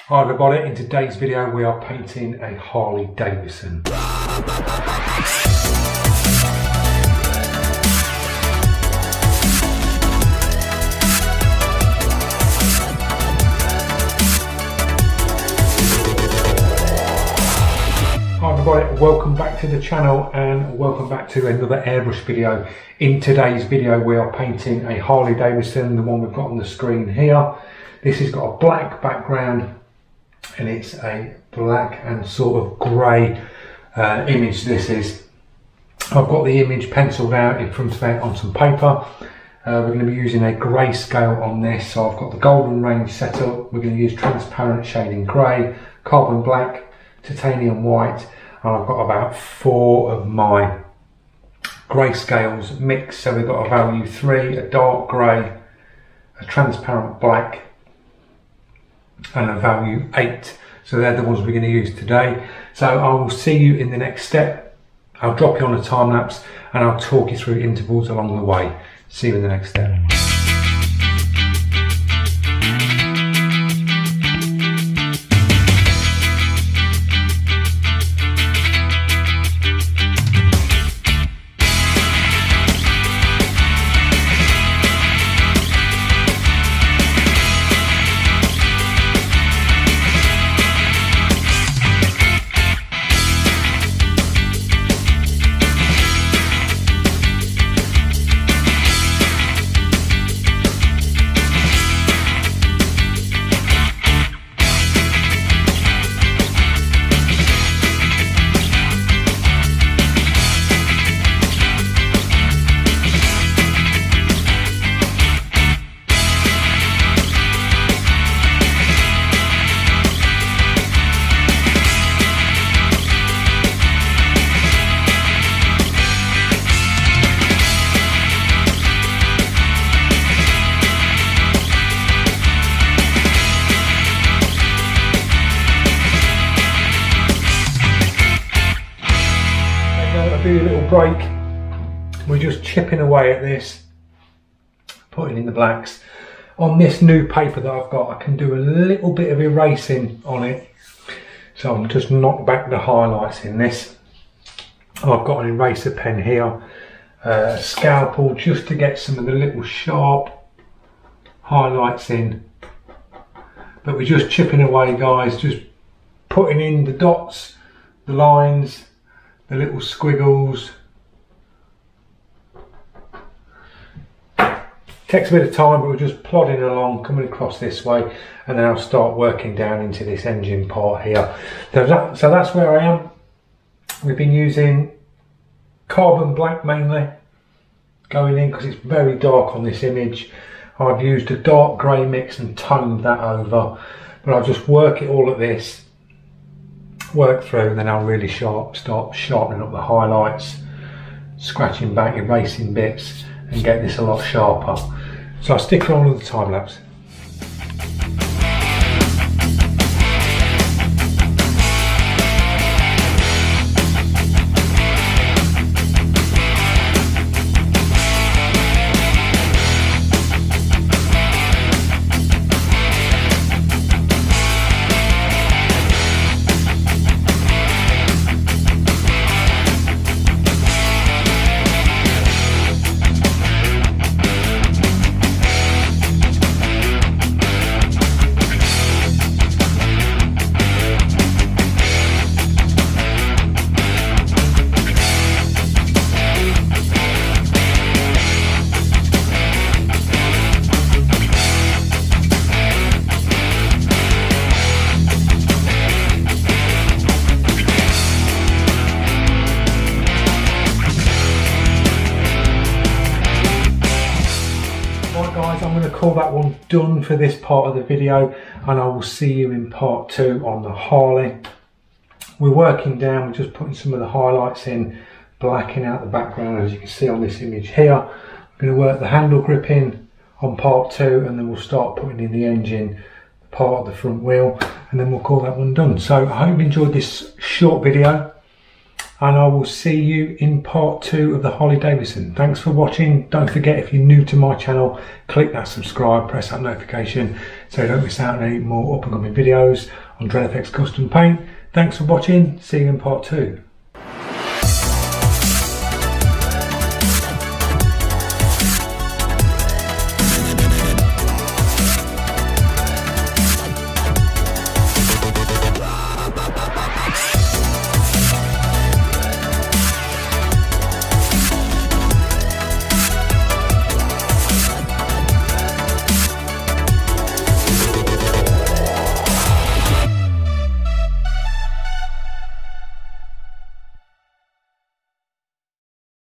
Hi everybody, in today's video we are painting a Harley Davidson. Hi everybody, welcome back to the channel and welcome back to another airbrush video. In today's video we are painting a Harley Davidson, the one we've got on the screen here. This has got a black background and it's a black and sort of grey image. This is, I've got the image penciled out in front of it on some paper. We're going to be using a grayscale on this, so I've got the golden range set up. We're going to use transparent shading grey, carbon black, titanium white, and I've got about 4 of my grayscales mixed. So we've got a value 3, a dark grey, a transparent black, and a value 8. So they're the ones we're going to use today. So I will see you in the next step. I'll drop you on a time lapse and I'll talk you through intervals along the way. See you in the next step. Do a little break. We're just chipping away at this, putting in the blacks. On this new paper that I've got, I can do a little bit of erasing on it. So I'm just knock back the highlights in this. I've got an eraser pen here, a scalpel just to get some of the little sharp highlights in. But we're just chipping away, guys, just putting in the dots, the lines, the little squiggles. Takes a bit of time, but we're just plodding along, coming across this way, and then I'll start working down into this engine part here. So that's where I am. We've been using carbon black mainly, going in because it's very dark on this image. I've used a dark grey mix and toned that over, but I'll just work it all at this, work through, and then I'll really start sharpening up the highlights, scratching back, erasing bits, and get this a lot sharper. So I'll stick around with the time lapse. Guys, I'm going to call that one done for this part of the video, and I will see you in part 2 on the Harley. We're working down, we're just putting some of the highlights in, blacking out the background as you can see on this image here. I'm going to work the handle grip in on part 2, and then we'll start putting in the engine, part of the front wheel, and then we'll call that one done. So I hope you enjoyed this short video, and I will see you in part 2 of the Harley Davidson. Thanks for watching. Don't forget, if you're new to my channel, click that subscribe, press that notification so you don't miss out on any more up and coming videos on Dred FX Custom Paint. Thanks for watching, see you in part 2.